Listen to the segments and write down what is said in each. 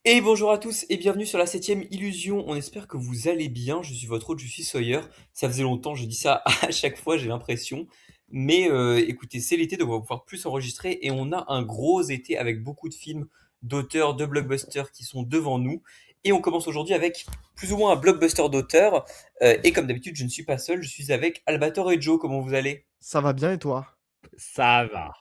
Et bonjour à tous et bienvenue sur la septième illusion. On espère que vous allez bien. Je suis votre hôte, je suis Sawyer. Ça faisait longtemps, je dis ça à chaque fois, j'ai l'impression. Mais écoutez, c'est l'été, donc on va pouvoir plus enregistrer. Et on a un gros été avec beaucoup de films, d'auteurs, de blockbusters qui sont devant nous. Et on commence aujourd'hui avec plus ou moins un blockbuster d'auteur. Et comme d'habitude, je ne suis pas seul, je suis avec Albator et Joe. Comment vous allez? Ça va bien et toi? Ça va.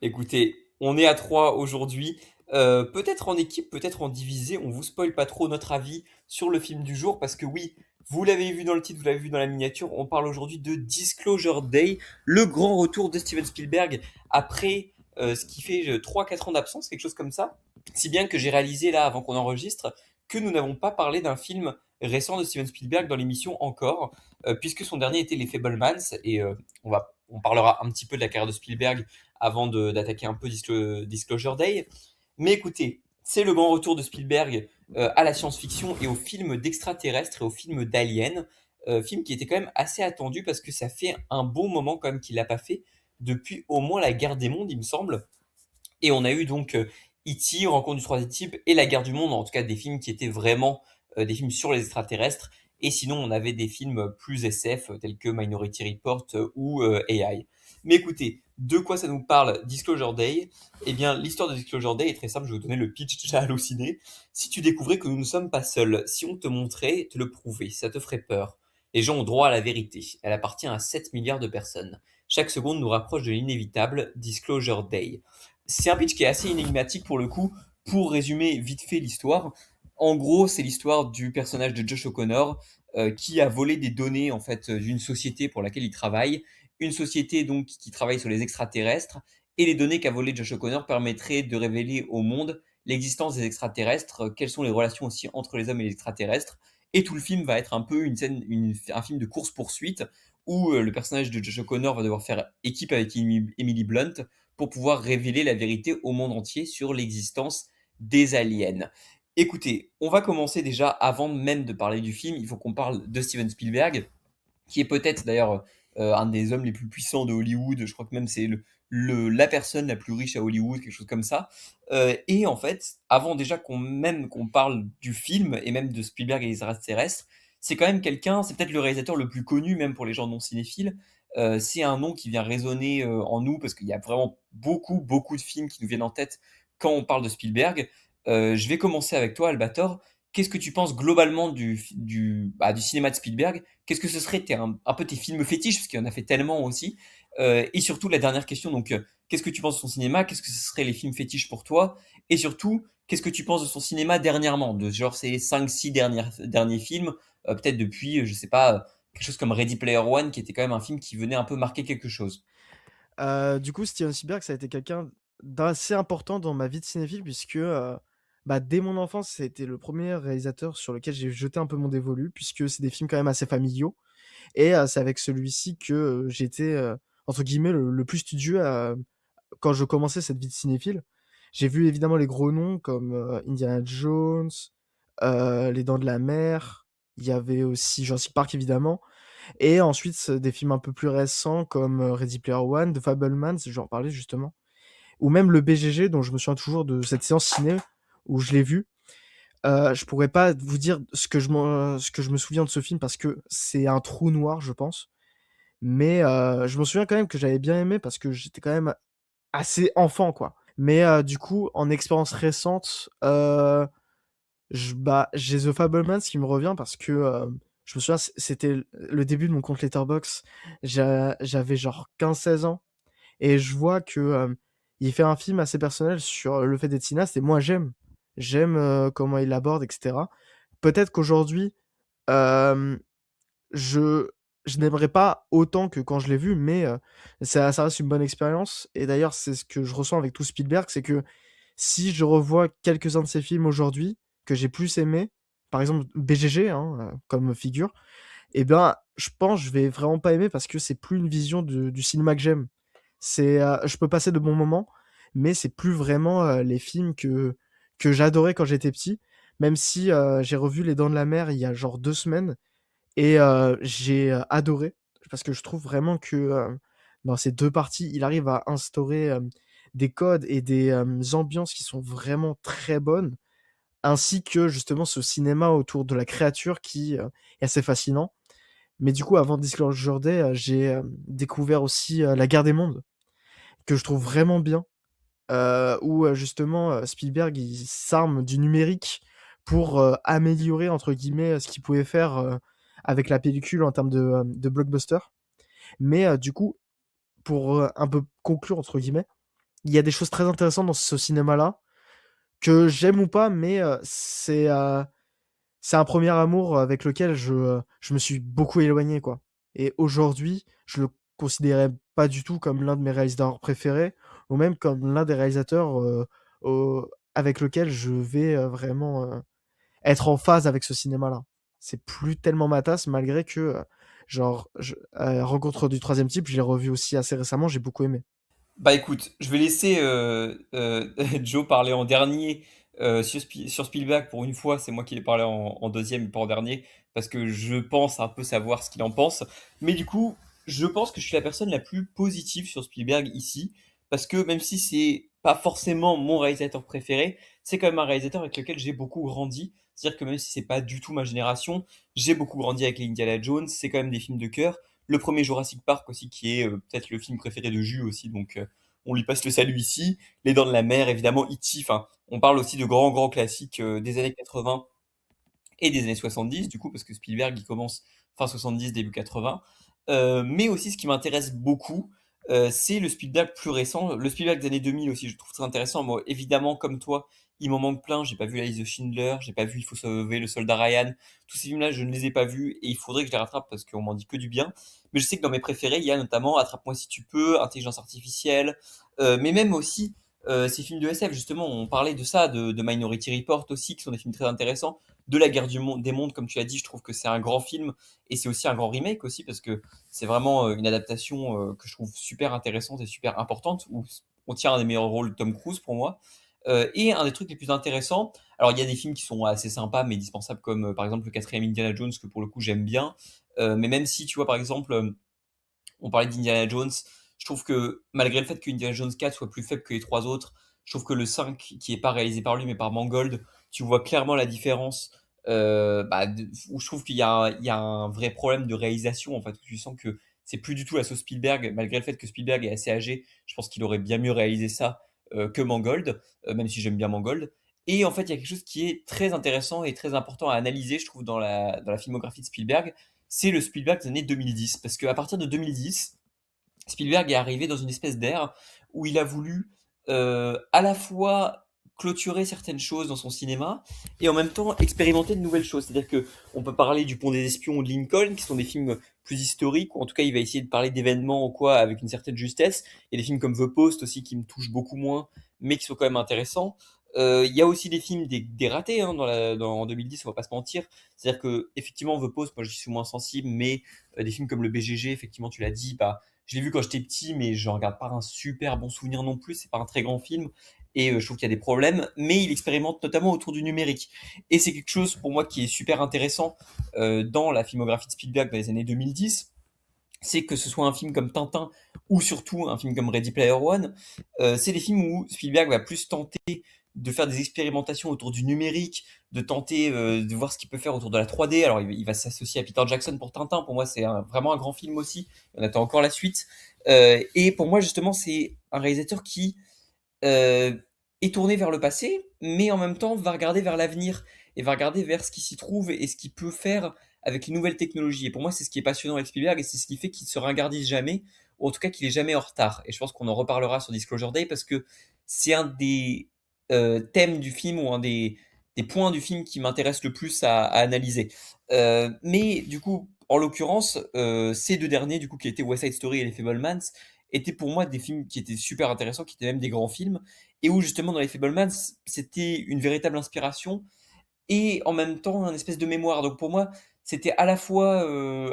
Écoutez, on est à 3 aujourd'hui. Peut-être en équipe, peut-être en divisé. On vous spoil pas trop notre avis sur le film du jour parce que oui, vous l'avez vu dans le titre, vous l'avez vu dans la miniature. On parle aujourd'hui de Disclosure Day, le grand retour de Steven Spielberg après ce qui fait 3-4 ans d'absence, quelque chose comme ça. Si bien que j'ai réalisé là, avant qu'on enregistre, que nous n'avons pas parlé d'un film récent de Steven Spielberg dans l'émission encore, puisque son dernier était Les Fablemans. Et on parlera un petit peu de la carrière de Spielberg avant d'attaquer un peu Disclosure Day. Mais écoutez, c'est le grand retour de Spielberg à la science-fiction et aux films d'extraterrestres et aux films d'aliens. Film qui était quand même assez attendu parce que ça fait un bon moment quand même qu'il l'a pas fait depuis au moins la guerre des mondes, il me semble. Et on a eu donc E.T., Rencontre du troisième type et La guerre du monde, en tout cas des films qui étaient vraiment des films sur les extraterrestres. Et sinon, on avait des films plus SF tels que Minority Report ou AI. Mais écoutez, de quoi ça nous parle Disclosure Day? Eh bien, l'histoire de Disclosure Day est très simple, je vais vous donner le pitch déjà halluciné. Si tu découvrais que nous ne sommes pas seuls, si on te montrait, te le prouvait, ça te ferait peur. Les gens ont droit à la vérité. Elle appartient à 7 milliards de personnes. Chaque seconde nous rapproche de l'inévitable Disclosure Day. C'est un pitch qui est assez énigmatique pour le coup. Pour résumer vite fait l'histoire, en gros, c'est l'histoire du personnage de Josh O'Connor qui a volé des données en fait d'une société pour laquelle il travaille, une société donc qui travaille sur les extraterrestres. Et les données qu'a volé Josh O'Connor permettraient de révéler au monde l'existence des extraterrestres, quelles sont les relations aussi entre les hommes et les extraterrestres. Et tout le film va être un peu un film de course-poursuite où le personnage de Josh O'Connor va devoir faire équipe avec Emily Blunt pour pouvoir révéler la vérité au monde entier sur l'existence des aliens. Écoutez, on va commencer déjà, avant même de parler du film, il faut qu'on parle de Steven Spielberg, qui est peut-être d'ailleurs un des hommes les plus puissants de Hollywood. Je crois que même c'est la personne la plus riche à Hollywood, quelque chose comme ça. Et en fait, avant déjà qu'on parle du film et même de Spielberg et les extraterrestres, c'est quand même quelqu'un, c'est peut-être le réalisateur le plus connu même pour les gens non cinéphiles. C'est un nom qui vient résonner en nous parce qu'il y a vraiment beaucoup de films qui nous viennent en tête quand on parle de Spielberg. Je vais commencer avec toi, Albator. Qu'est-ce que tu penses globalement du cinéma de Spielberg? Qu'est-ce que ce serait un peu tes films fétiches, parce qu'il en a fait tellement aussi. Et surtout, la dernière question, donc, qu'est-ce que tu penses de son cinéma? Qu'est-ce que ce serait les films fétiches pour toi? Et surtout, qu'est-ce que tu penses de son cinéma dernièrement? De genre ces cinq six derniers films, peut-être depuis, je sais pas, quelque chose comme Ready Player One, qui était quand même un film qui venait un peu marquer quelque chose. Du coup, Steven Spielberg, ça a été quelqu'un d'assez important dans ma vie de cinéphile puisque, bah, dès mon enfance, ça a été le premier réalisateur sur lequel j'ai jeté un peu mon dévolu puisque c'est des films quand même assez familiaux et c'est avec celui-ci que, j'étais, entre guillemets «le plus studieux», quand je commençais cette vie de cinéphile. J'ai vu évidemment les gros noms comme, Indiana Jones, Les Dents de la Mer, il y avait aussi Jurassic Park évidemment. Et ensuite, des films un peu plus récents comme Ready Player One, The Fabelmans, j'en parlais justement, ou même le BGG dont je me souviens toujours de cette séance ciné où je l'ai vu. Je pourrais pas vous dire ce que je me souviens de ce film parce que c'est un trou noir, je pense. Mais je me souviens quand même que j'avais bien aimé parce que j'étais quand même assez enfant, quoi. Mais du coup, en expérience récente, j'ai The Fabelmans qui me revient parce que je me souviens, c'était le début de mon compte Letterboxd. J'avais genre 15-16 ans et je vois que il fait un film assez personnel sur le fait d'être cinéaste et moi j'aime comment il l'aborde, etc. Peut-être qu'aujourd'hui euh, je je n'aimerais pas autant que quand je l'ai vu, mais ça reste une bonne expérience. Et d'ailleurs, c'est ce que je ressens avec tout Spielberg, c'est que si je revois quelques-uns de ses films aujourd'hui, que j'ai plus aimé, par exemple BGG, hein, comme figure, et ben, je pense que je vais vraiment pas aimer parce que c'est plus une vision du cinéma que j'aime. Je peux passer de bons moments, mais c'est plus vraiment les films que j'adorais quand j'étais petit. Même si j'ai revu Les Dents de la Mer il y a genre 2 semaines et j'ai adoré parce que je trouve vraiment que dans ces deux parties, il arrive à instaurer des codes et des ambiances qui sont vraiment très bonnes. ainsi que justement ce cinéma autour de la créature qui est assez fascinant. Mais du coup, avant Disclosure Day, j'ai découvert aussi La Guerre des Mondes, que je trouve vraiment bien, où justement Spielberg il s'arme du numérique pour améliorer entre guillemets ce qu'il pouvait faire avec la pellicule en termes de blockbuster. Mais du coup, pour un peu conclure entre guillemets, il y a des choses très intéressantes dans ce cinéma-là que j'aime ou pas, mais c'est un premier amour avec lequel je me suis beaucoup éloigné, quoi. Et aujourd'hui, je le considérais pas du tout comme l'un de mes réalisateurs préférés, ou même comme l'un des réalisateurs avec lequel je vais vraiment être en phase avec ce cinéma-là. C'est plus tellement ma tasse, malgré que, Rencontre du troisième type, je l'ai revu aussi assez récemment, j'ai beaucoup aimé. Bah écoute, je vais laisser Joe parler en dernier sur Spielberg pour une fois. C'est moi qui l'ai parlé en deuxième et pas en dernier parce que je pense un peu savoir ce qu'il en pense. Mais du coup, je pense que je suis la personne la plus positive sur Spielberg ici parce que même si c'est pas forcément mon réalisateur préféré, c'est quand même un réalisateur avec lequel j'ai beaucoup grandi. C'est-à-dire que même si c'est pas du tout ma génération, j'ai beaucoup grandi avec les Indiana Jones. C'est quand même des films de cœur. Le premier Jurassic Park aussi, qui est peut-être le film préféré de Jus aussi, donc on lui passe le salut ici. Les Dents de la Mer, évidemment, E.T. Enfin, on parle aussi de grands, grands classiques des années 80 et des années 70, du coup, parce que Spielberg, il commence fin 70, début 80. Mais aussi, ce qui m'intéresse beaucoup, c'est le Spielberg plus récent. Le Spielberg des années 2000 aussi, je trouve très intéressant. Moi, évidemment, comme toi, il m'en manque plein. J'ai pas vu La liste de Schindler, j'ai pas vu Il faut sauver le soldat Ryan. Tous ces films-là, je ne les ai pas vus et il faudrait que je les rattrape parce qu'on m'en dit que du bien. Mais je sais que dans mes préférés, il y a notamment Attrape-moi si tu peux, Intelligence artificielle, mais même aussi ces films de SF, justement, on parlait de ça, de Minority Report aussi, qui sont des films très intéressants de la guerre des mondes, comme tu as dit, je trouve que c'est un grand film et c'est aussi un grand remake aussi parce que c'est vraiment une adaptation que je trouve super intéressante et super importante où on tient un des meilleurs rôles de Tom Cruise pour moi. Et un des trucs les plus intéressants, alors il y a des films qui sont assez sympas mais dispensables comme par exemple le quatrième Indiana Jones que pour le coup j'aime bien. Mais même si tu vois par exemple on parlait d'Indiana Jones. Je trouve que malgré le fait que Indiana Jones 4 soit plus faible que les trois autres, je trouve que le 5, qui est pas réalisé par lui mais par Mangold, tu vois clairement la différence. Où je trouve il y a un vrai problème de réalisation en fait, où tu sens que c'est plus du tout la sauce Spielberg, malgré le fait que Spielberg est assez âgé. Je pense qu'il aurait bien mieux réalisé ça que Mangold, même si j'aime bien Mangold. Et en fait, il y a quelque chose qui est très intéressant et très important à analyser, je trouve, dans la filmographie de Spielberg, c'est le Spielberg des années 2010. Parce qu'à partir de 2010, Spielberg est arrivé dans une espèce d'ère où il a voulu à la fois clôturer certaines choses dans son cinéma et en même temps expérimenter de nouvelles choses. C'est-à-dire que on peut parler du Pont des Espions ou de Lincoln, qui sont des films plus historiques, ou en tout cas il va essayer de parler d'événements ou quoi avec une certaine justesse. Il y a des films comme The Post aussi qui me touchent beaucoup moins, mais qui sont quand même intéressants. Il y a aussi des films des ratés hein, en 2010, on va pas se mentir. C'est-à-dire que effectivement The Post, moi je suis moins sensible, mais des films comme le BGG, effectivement tu l'as dit, bah je l'ai vu quand j'étais petit, mais je regarde pas un super bon souvenir non plus. C'est pas un très grand film. Et je trouve qu'il y a des problèmes, mais il expérimente notamment autour du numérique. Et c'est quelque chose pour moi qui est super intéressant dans la filmographie de Spielberg dans les années 2010. C'est que ce soit un film comme Tintin ou surtout un film comme Ready Player One, c'est des films où Spielberg va plus tenter de faire des expérimentations autour du numérique, de tenter de voir ce qu'il peut faire autour de la 3D. Alors il va s'associer à Peter Jackson pour Tintin. Pour moi, c'est vraiment un grand film aussi. On attend encore la suite. Et pour moi, justement, c'est un réalisateur qui euh, est tourné vers le passé, mais en même temps va regarder vers l'avenir et va regarder vers ce qui s'y trouve et ce qu'il peut faire avec les nouvelles technologies. Et pour moi, c'est ce qui est passionnant avec Spielberg et c'est ce qui fait qu'il se ringardise jamais, ou en tout cas qu'il est jamais en retard. Et je pense qu'on en reparlera sur Disclosure Day parce que c'est un des thèmes du film ou un des points du film qui m'intéresse le plus à analyser. Mais du coup, en l'occurrence, ces deux derniers, du coup, qui étaient West Side Story et Les Fablemans, étaient pour moi des films qui étaient super intéressants, qui étaient même des grands films, et où justement dans Les Fablemans, c'était une véritable inspiration et en même temps un espèce de mémoire. Donc pour moi, c'était à la fois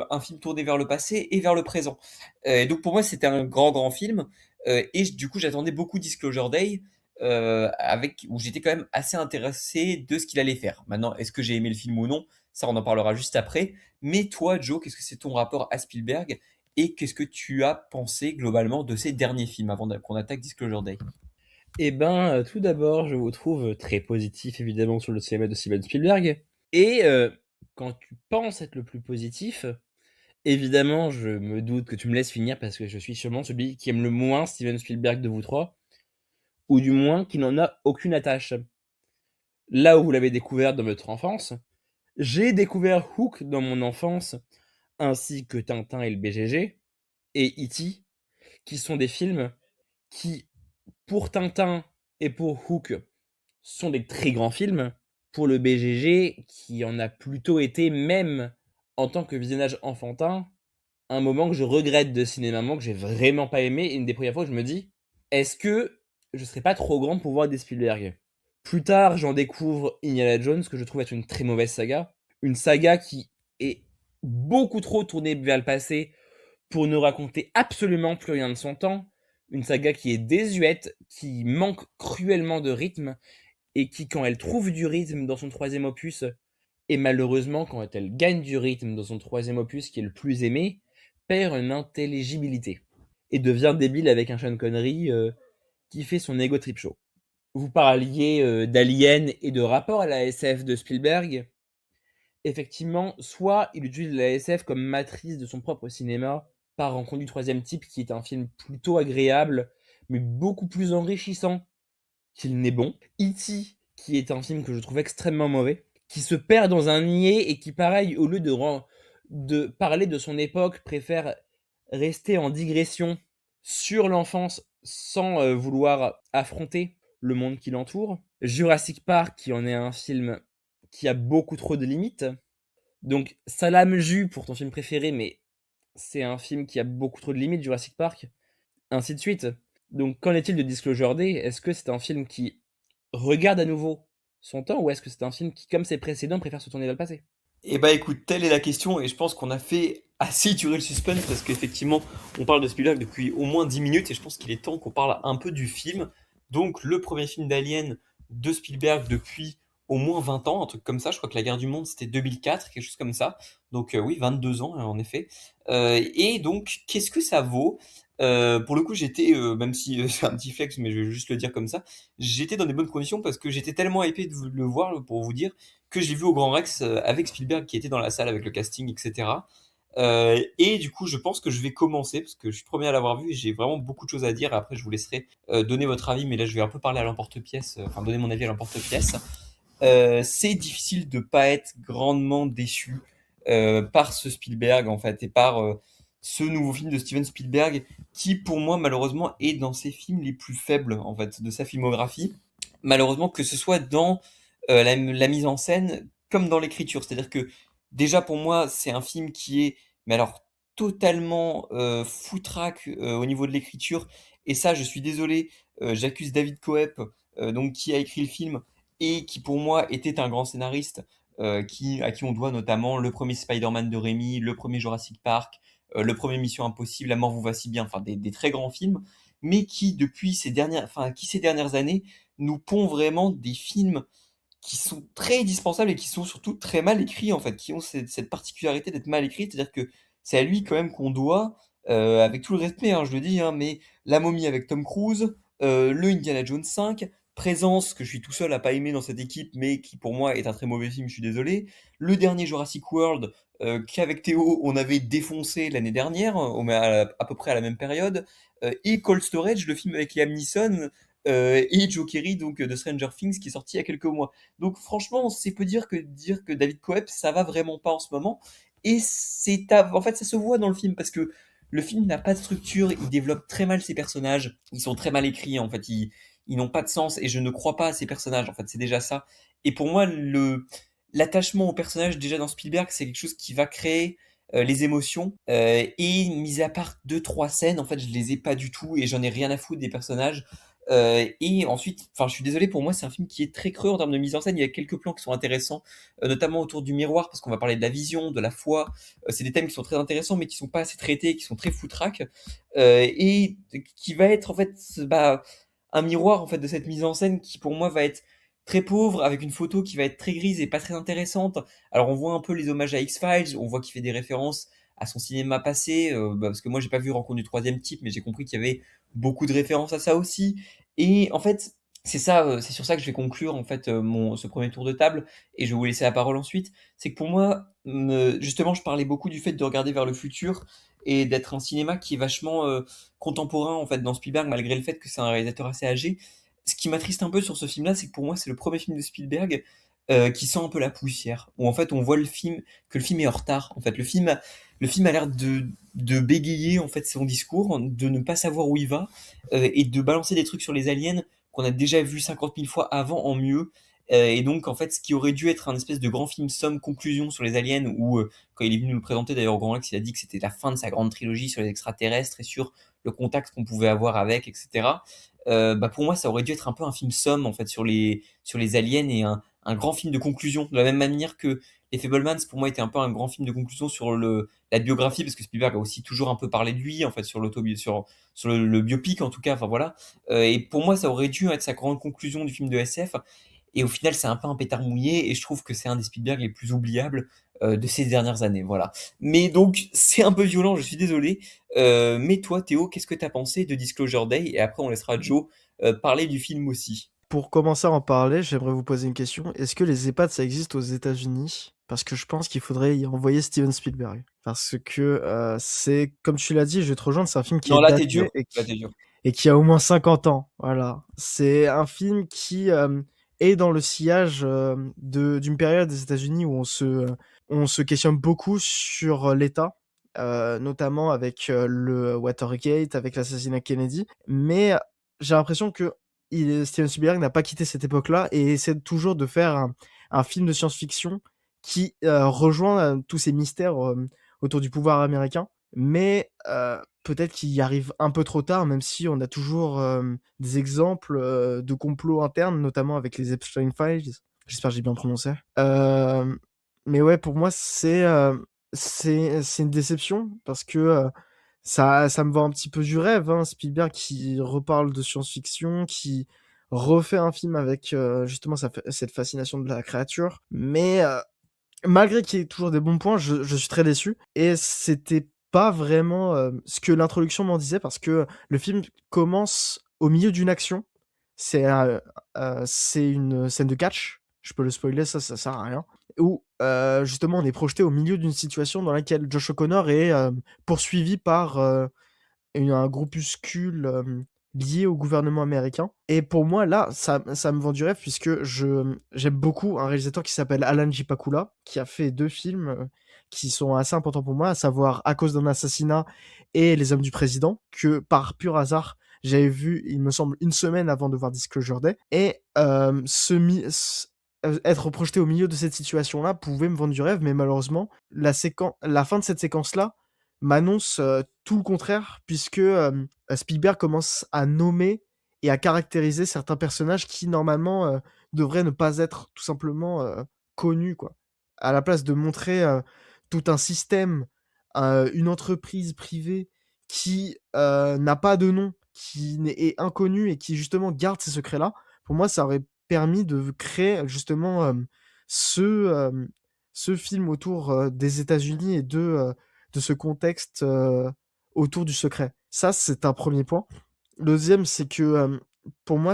un film tourné vers le passé et vers le présent. Et donc pour moi, c'était un grand, grand film. Et du coup, j'attendais beaucoup Disclosure Day, où j'étais quand même assez intéressé de ce qu'il allait faire. Maintenant, est-ce que j'ai aimé le film ou non? Ça, on en parlera juste après. Mais toi, Joe, qu'est-ce que c'est ton rapport à Spielberg? Et qu'est-ce que tu as pensé globalement de ces derniers films avant qu'on attaque Disclosure Day? Tout d'abord, je vous trouve très positif, évidemment, sur le cinéma de Steven Spielberg. Et quand tu penses être le plus positif, évidemment, je me doute que tu me laisses finir parce que je suis sûrement celui qui aime le moins Steven Spielberg de vous trois, ou du moins qui n'en a aucune attache. Là où vous l'avez découvert dans votre enfance, j'ai découvert Hook dans mon enfance, ainsi que Tintin et le BGG, et E.T., qui sont des films qui, pour Tintin et pour Hook, sont des très grands films. Pour le BGG, qui en a plutôt été, même en tant que visionnage enfantin, un moment que je regrette de cinéma, un moment que j'ai vraiment pas aimé, et une des premières fois où je me dis, est-ce que je serais pas trop grand pour voir des Spielberg? Plus tard, j'en découvre Indiana Jones, que je trouve être une très mauvaise saga. Une saga qui est beaucoup trop tournée vers le passé pour ne raconter absolument plus rien de son temps. Une saga qui est désuète, qui manque cruellement de rythme, et qui, quand elle trouve du rythme dans son troisième opus, et malheureusement, quand elle gagne du rythme dans son troisième opus, qui est le plus aimé, perd une intelligibilité, et devient débile avec un Sean Connery qui fait son ego trip show. Vous parliez d'Alien et de rapport à la SF de Spielberg. Effectivement, soit il utilise la SF comme matrice de son propre cinéma, par Rencontre du troisième type, qui est un film plutôt agréable, mais beaucoup plus enrichissant qu'il n'est bon. E.T., qui est un film que je trouve extrêmement mauvais, qui se perd dans un niais et qui, pareil, au lieu de parler de son époque, préfère rester en digression sur l'enfance sans vouloir affronter le monde qui l'entoure. Jurassic Park, qui en est un film qui a beaucoup trop de limites. Donc, Salam Jus pour ton film préféré, mais c'est un film qui a beaucoup trop de limites, Jurassic Park, ainsi de suite. Donc, qu'en est-il de Disclosure Day? Est-ce que c'est un film qui regarde à nouveau son temps, ou est-ce que c'est un film qui, comme ses précédents, préfère se tourner vers le passé? Eh bah écoute, telle est la question et je pense qu'on a fait assez durer le suspense parce qu'effectivement, on parle de Spielberg depuis au moins 10 minutes et je pense qu'il est temps qu'on parle un peu du film. Donc le premier film d'Alien de Spielberg depuis au moins 20 ans, un truc comme ça. Je crois que La Guerre du Monde c'était 2004, quelque chose comme ça. Donc oui, 22 ans en effet. Et donc, qu'est-ce que ça vaut? Pour le coup, j'étais, même si c'est un petit flex, mais je vais juste le dire comme ça, j'étais dans des bonnes conditions parce que j'étais tellement hypé de le voir, pour vous dire, que j'ai vu au Grand Rex avec Spielberg qui était dans la salle avec le casting, etc. Et du coup, je pense que je vais commencer parce que je suis le premier à l'avoir vu et j'ai vraiment beaucoup de choses à dire. Après, je vous laisserai donner votre avis, mais là, je vais un peu parler à l'emporte-pièce, enfin donner mon avis à l'emporte-pièce. C'est difficile de pas être grandement déçu par ce Spielberg en fait et par ce nouveau film de Steven Spielberg qui, pour moi, malheureusement, est dans ses films les plus faibles en fait de sa filmographie. Malheureusement, que ce soit dans la mise en scène comme dans l'écriture. C'est-à-dire que déjà pour moi, c'est un film qui est, mais alors totalement foutraque au niveau de l'écriture. Et ça, je suis désolé, j'accuse David Koepp, donc qui a écrit le film et qui pour moi était un grand scénariste, à qui on doit notamment le premier Spider-Man de Raimi, le premier Jurassic Park, le premier Mission Impossible, La mort vous va si bien, enfin des très grands films, mais qui depuis ces dernières années nous pond vraiment des films qui sont très indispensables et qui sont surtout très mal écrits en fait, qui ont cette particularité d'être mal écrits, c'est-à-dire que c'est à lui quand même qu'on doit, avec tout le respect, hein, je le dis, hein, mais La Momie avec Tom Cruise, le Indiana Jones 5, Présence, que je suis tout seul à pas aimer dans cette équipe, mais qui pour moi est un très mauvais film, je suis désolé, le dernier Jurassic World, qu'avec Théo on avait défoncé l'année dernière, à peu près à la même période, et Cold Storage, le film avec Liam Neeson, et Joe Kerry donc de Stranger Things qui est sorti il y a quelques mois. Donc franchement, c'est peu dire que David Koepp ça va vraiment pas en ce moment et en fait ça se voit dans le film parce que le film n'a pas de structure, il développe très mal ses personnages, ils sont très mal écrits en fait, ils n'ont pas de sens et je ne crois pas à ces personnages en fait, c'est déjà ça. Et pour moi le l'attachement au personnage déjà dans Spielberg, c'est quelque chose qui va créer les émotions et mis à part deux trois scènes en fait je les ai pas du tout et j'en ai rien à foutre des personnages. Et ensuite, enfin, je suis désolé, pour moi, c'est un film qui est très creux en termes de mise en scène. Il y a quelques plans qui sont intéressants, notamment autour du miroir, parce qu'on va parler de la vision, de la foi. C'est des thèmes qui sont très intéressants, mais qui sont pas assez traités, qui sont très foutraques, et qui va être en fait, bah, un miroir en fait de cette mise en scène qui, pour moi, va être très pauvre, avec une photo qui va être très grise et pas très intéressante. Alors, on voit un peu les hommages à X-Files, on voit qu'il fait des références à son cinéma passé, parce que moi, j'ai pas vu Rencontre du troisième type, mais j'ai compris qu'il y avait beaucoup de références à ça aussi. Et en fait, c'est ça, c'est sur ça que je vais conclure en fait ce premier tour de table, et je vais vous laisser la parole ensuite. C'est que pour moi, justement, je parlais beaucoup du fait de regarder vers le futur et d'être un cinéma qui est vachement contemporain en fait dans Spielberg, malgré le fait que c'est un réalisateur assez âgé. Ce qui m'attriste un peu sur ce film-là, c'est que pour moi, c'est le premier film de Spielberg qui sent un peu la poussière, où en fait on voit que le film est en retard. En fait, le film a l'air de bégayer en fait son discours, de ne pas savoir où il va et de balancer des trucs sur les aliens qu'on a déjà vu 50 000 fois avant en mieux. Et donc, en fait, ce qui aurait dû être un espèce de grand film somme conclusion sur les aliens, où quand il est venu nous le présenter, d'ailleurs, au Grand Rex, il a dit que c'était la fin de sa grande trilogie sur les extraterrestres et sur le contact qu'on pouvait avoir avec, etc. Bah pour moi, ça aurait dû être un peu un film somme, en fait, sur les aliens et un grand film de conclusion. De la même manière que Les Fabelmans, pour moi, était un peu un grand film de conclusion sur la biographie, parce que Spielberg a aussi toujours un peu parlé de lui, en fait, sur le biopic, en tout cas, enfin voilà. Et pour moi, ça aurait dû être sa grande conclusion du film de SF. Et au final, c'est un peu un pétard mouillé, et je trouve que c'est un des Spielberg les plus oubliables de ces dernières années, voilà. Mais donc, c'est un peu violent, je suis désolé. Mais toi, Théo, qu'est-ce que t'as pensé de Disclosure Day? Et après, on laissera Joe parler du film aussi. Pour commencer à en parler, j'aimerais vous poser une question. Est-ce que les EHPAD, ça existe aux États-Unis? Parce que je pense qu'il faudrait y envoyer Steven Spielberg. Parce que c'est, comme tu l'as dit, je vais te rejoindre, c'est un film qui Non, est là, t'es daté dur. Là, t'es dur. et qui a au moins 50 ans. Voilà. C'est un film qui est dans le sillage d'une période des États-Unis où on se questionne beaucoup sur l'État, notamment avec le Watergate, avec l'assassinat de Kennedy. Mais j'ai l'impression que Steven Spielberg n'a pas quitté cette époque-là et essaie toujours de faire un film de science-fiction qui rejoint tous ces mystères autour du pouvoir américain. Mais peut-être qu'il y arrive un peu trop tard, même si on a toujours des exemples de complots internes, notamment avec les Epstein Files. J'espère que j'ai bien prononcé. Mais ouais, pour moi, c'est une déception parce que ça me vend un petit peu du rêve, hein. Spielberg qui reparle de science-fiction, qui refait un film avec justement cette fascination de la créature. Mais malgré qu'il y ait toujours des bons points, je suis très déçu. Et c'était pas vraiment ce que l'introduction m'en disait, parce que le film commence au milieu d'une action. C'est une scène de catch. Je peux le spoiler, ça sert à rien. Où justement on est projeté au milieu d'une situation dans laquelle Josh O'Connor est poursuivi par un groupuscule lié au gouvernement américain. Et pour moi, là, ça me vend du rêve, puisque j'aime beaucoup un réalisateur qui s'appelle Alan J. Pakula, qui a fait 2 films qui sont assez importants pour moi, à savoir À cause d'un assassinat et Les Hommes du Président, que par pur hasard, j'avais vu, il me semble, une semaine avant de voir Disclosure Day. Et être projeté au milieu de cette situation-là pouvait me vendre du rêve, mais malheureusement, la fin de cette séquence-là m'annonce tout le contraire, puisque Spielberg commence à nommer et à caractériser certains personnages qui normalement devraient ne pas être tout simplement connus, quoi. À la place de montrer tout un système, une entreprise privée qui n'a pas de nom, est inconnue et qui justement garde ces secrets-là, pour moi ça aurait permis de créer justement ce film autour des États-Unis et de ce contexte autour du secret. Ça, c'est un premier point. Le deuxième, c'est que pour moi,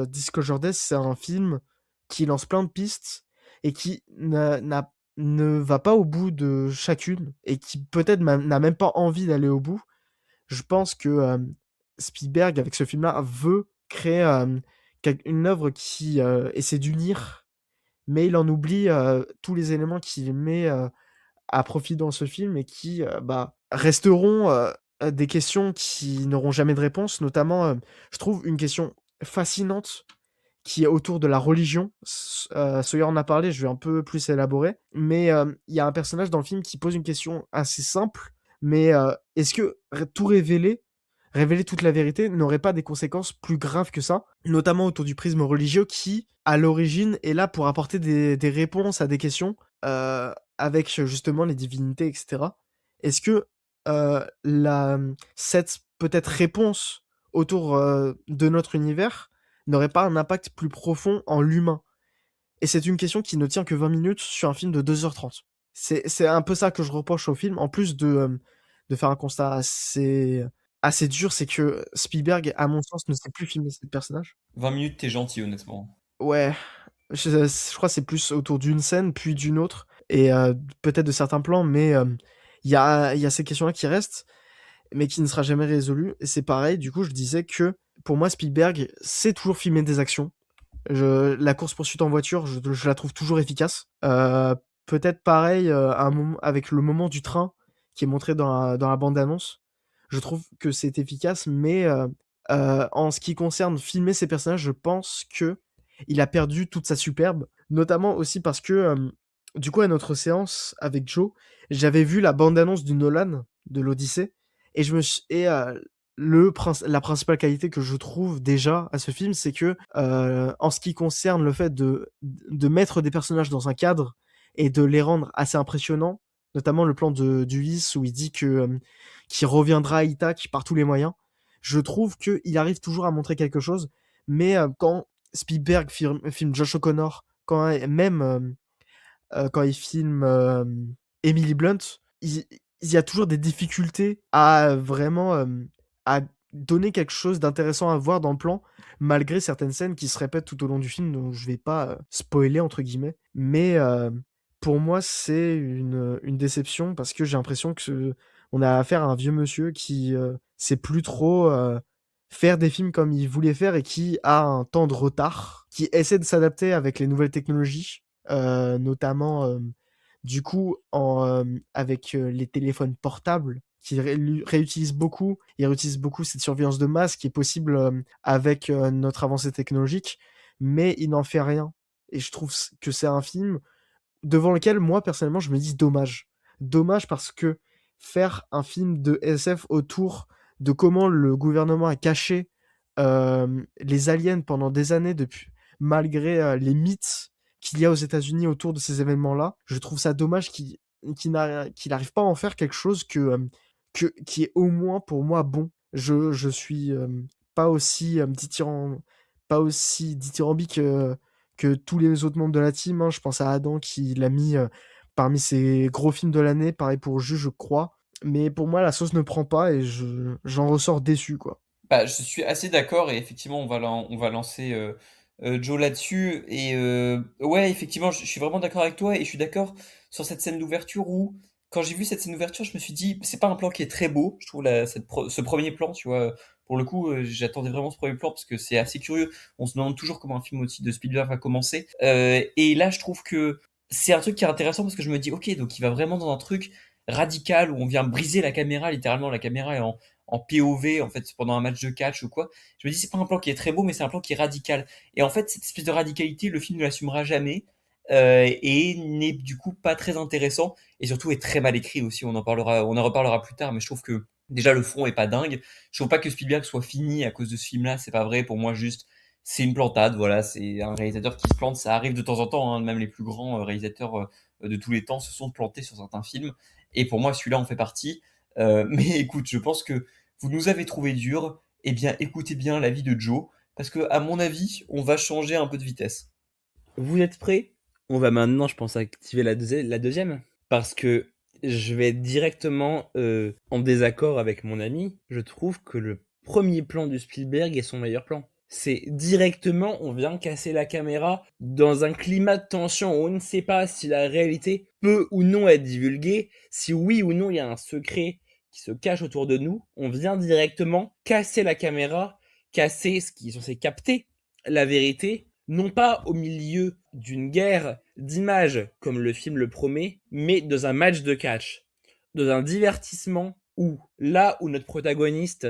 Disclosure Day, c'est un film qui lance plein de pistes et qui ne va pas au bout de chacune et qui peut-être n'a même pas envie d'aller au bout. Je pense que Spielberg, avec ce film-là, veut créer une œuvre qui essaie d'unir, mais il en oublie tous les éléments qu'il met à profit dans ce film et qui resteront des questions qui n'auront jamais de réponse, notamment je trouve une question fascinante qui est autour de la religion. Sawyer en a parlé, je vais un peu plus élaborer, mais il y a un personnage dans le film qui pose une question assez simple, mais est-ce que tout révéler toute la vérité n'aurait pas des conséquences plus graves que ça, notamment autour du prisme religieux qui, à l'origine, est là pour apporter des réponses à des questions avec justement les divinités, etc. Est-ce que cette peut-être réponse autour de notre univers n'aurait pas un impact plus profond en l'humain? Et c'est une question qui ne tient que 20 minutes sur un film de 2h30. C'est un peu ça que je reproche au film, en plus de faire un constat assez assez dur, c'est que Spielberg, à mon sens, ne sait plus filmer ses personnages. 20 minutes, t'es gentil, honnêtement. Ouais, je crois que c'est plus autour d'une scène, puis d'une autre, et peut-être de certains plans, mais il y a ces questions-là qui restent, mais qui ne sera jamais résolues. Et c'est pareil, du coup, je disais que pour moi, Spielberg sait toujours filmer des actions. La course-poursuite en voiture, je la trouve toujours efficace. Peut-être pareil à un moment, avec le moment du train qui est montré dans la bande-annonce. Je trouve que c'est efficace, mais en ce qui concerne filmer ses personnages, je pense que il a perdu toute sa superbe. Notamment aussi parce que, du coup, à notre séance avec Joe, j'avais vu la bande-annonce du Nolan, de l'Odyssée, et la principale qualité que je trouve déjà à ce film, c'est que en ce qui concerne le fait de mettre des personnages dans un cadre et de les rendre assez impressionnants, notamment le plan du Is où il dit qu'il reviendra à Ithac par tous les moyens, je trouve qu'il arrive toujours à montrer quelque chose, mais quand Spielberg filme Josh O'Connor, quand il filme Emily Blunt, il y a toujours des difficultés à vraiment à donner quelque chose d'intéressant à voir dans le plan, malgré certaines scènes qui se répètent tout au long du film, dont je vais pas spoiler entre guillemets. Mais pour moi, c'est une déception parce que j'ai l'impression que on a affaire à un vieux monsieur qui sait plus trop faire des films comme il voulait faire et qui a un temps de retard, qui essaie de s'adapter avec les nouvelles technologies, notamment du coup avec les téléphones portables qui réutilisent beaucoup. Ils réutilisent beaucoup cette surveillance de masse qui est possible avec notre avancée technologique, mais il n'en fait rien. Et je trouve que c'est un film devant lequel moi personnellement je me dis dommage. Dommage parce que faire un film de SF autour de comment le gouvernement a caché les aliens pendant des années depuis, malgré les mythes qu'il y a aux États-Unis autour de ces événements-là, je trouve ça dommage qu'il n'arrive pas à en faire quelque chose qui est au moins pour moi bon. Je suis pas aussi pas aussi dithyrambique que tous les autres membres de la team, hein. Je pense à Adam qui l'a mis parmi ses gros films de l'année, pareil pour Juge, je crois. Mais pour moi, la sauce ne prend pas et j'en ressors déçu, quoi. Bah, je suis assez d'accord et effectivement, on va lancer Joe là-dessus. Et ouais, effectivement, je suis vraiment d'accord avec toi et je suis d'accord sur cette scène d'ouverture où, quand j'ai vu cette scène d'ouverture, je me suis dit, c'est pas un plan qui est très beau. Je trouve ce premier plan, tu vois, pour le coup, j'attendais vraiment ce premier plan parce que c'est assez curieux. On se demande toujours comment un film aussi de Spielberg va commencer. Et là, je trouve que c'est un truc qui est intéressant parce que je me dis, ok, donc il va vraiment dans un truc radical où on vient briser la caméra, littéralement, la caméra est en POV en fait pendant un match de catch ou quoi. Je me dis c'est pas un plan qui est très beau mais c'est un plan qui est radical. Et en fait cette espèce de radicalité le film ne l'assumera jamais et n'est du coup pas très intéressant et surtout est très mal écrit aussi. On en reparlera plus tard mais je trouve que déjà le fond est pas dingue. Je trouve pas que Spielberg soit fini à cause de ce film-là, c'est pas vrai pour moi juste. C'est une plantade, voilà, c'est un réalisateur qui se plante, ça arrive de temps en temps, hein, même les plus grands réalisateurs de tous les temps se sont plantés sur certains films, et pour moi celui-là en fait partie. Mais écoute, je pense que vous nous avez trouvé dur, eh bien écoutez bien l'avis de Joe, parce que à mon avis, on va changer un peu de vitesse. Vous êtes prêts? On va maintenant, je pense, activer la deuxième. Parce que je vais être directement en désaccord avec mon ami. Je trouve que le premier plan du Spielberg est son meilleur plan. C'est directement, on vient casser la caméra dans un climat de tension où on ne sait pas si la réalité peut ou non être divulguée, si oui ou non il y a un secret qui se cache autour de nous. On vient directement casser la caméra, casser ce qui est censé capter la vérité, non pas au milieu d'une guerre d'images comme le film le promet, mais dans un match de catch, dans un divertissement où, là où notre protagoniste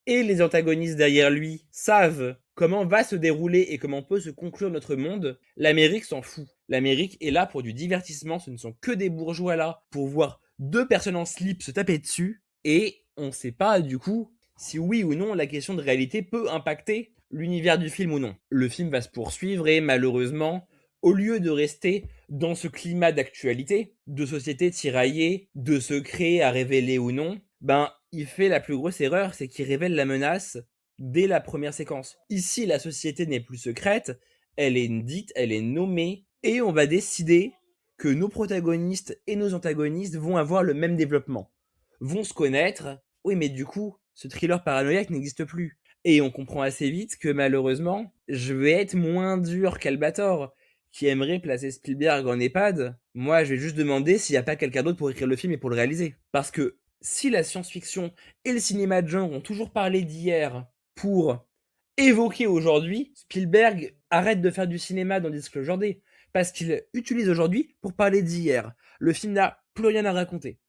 et les antagonistes derrière lui savent comment va se dérouler et comment peut se conclure notre monde, l'Amérique s'en fout. L'Amérique est là pour du divertissement, ce ne sont que des bourgeois là pour voir deux personnes en slip se taper dessus, et on ne sait pas du coup si oui ou non la question de réalité peut impacter l'univers du film ou non. Le film va se poursuivre et malheureusement, au lieu de rester dans ce climat d'actualité, de société tiraillée, de secrets à révéler ou non, ben il fait la plus grosse erreur, c'est qu'il révèle la menace dès la première séquence. Ici, la société n'est plus secrète, elle est dite, elle est nommée, et on va décider que nos protagonistes et nos antagonistes vont avoir le même développement, vont se connaître. Oui, mais du coup, ce thriller paranoïaque n'existe plus. Et on comprend assez vite que malheureusement, je vais être moins dur qu'Albator, qui aimerait placer Spielberg en EHPAD. Moi, je vais juste demander s'il n'y a pas quelqu'un d'autre pour écrire le film et pour le réaliser. Parce que si la science-fiction et le cinéma de genre ont toujours parlé d'hier pour évoquer aujourd'hui, Spielberg arrête de faire du cinéma dans Disclosure Day. Parce qu'il utilise aujourd'hui pour parler d'hier. Le film n'a plus rien à raconter.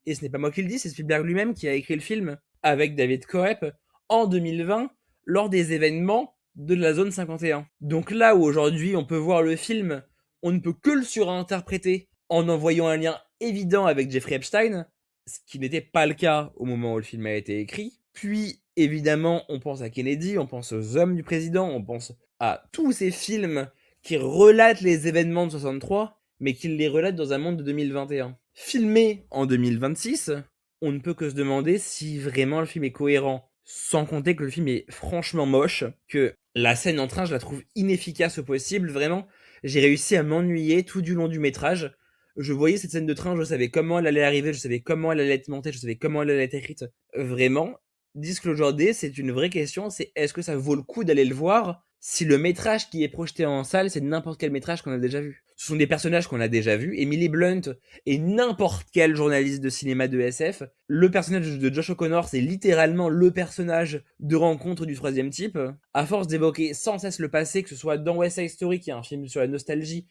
Et ce n'est pas moi qui le dis, c'est Spielberg lui-même qui a écrit le film avec David Koepp en 2020 lors des événements de la zone 51. Donc là où aujourd'hui on peut voir le film, on ne peut que le surinterpréter en envoyant un lien évident avec Jeffrey Epstein, ce qui n'était pas le cas au moment où le film a été écrit. Puis évidemment on pense à Kennedy, on pense aux hommes du président, on pense à tous ces films qui relatent les événements de 63, mais qui les relatent dans un monde de 2021. Filmé en 2026, on ne peut que se demander si vraiment le film est cohérent. Sans compter que le film est franchement moche, que la scène en train, je la trouve inefficace au possible. Vraiment, j'ai réussi à m'ennuyer tout du long du métrage. Je voyais cette scène de train, je savais comment elle allait arriver, je savais comment elle allait être montée, je savais comment elle allait être écrite. Vraiment, Disclosure Day, c'est une vraie question, c'est est-ce que ça vaut le coup d'aller le voir si le métrage qui est projeté en salle, c'est n'importe quel métrage qu'on a déjà vu. Ce sont des personnages qu'on a déjà vus. Emily Blunt et n'importe quel journaliste de cinéma de SF. Le personnage de Josh O'Connor, c'est littéralement le personnage de rencontre du troisième type. À force d'évoquer sans cesse le passé, que ce soit dans West Side Story, qui est un film sur la nostalgie,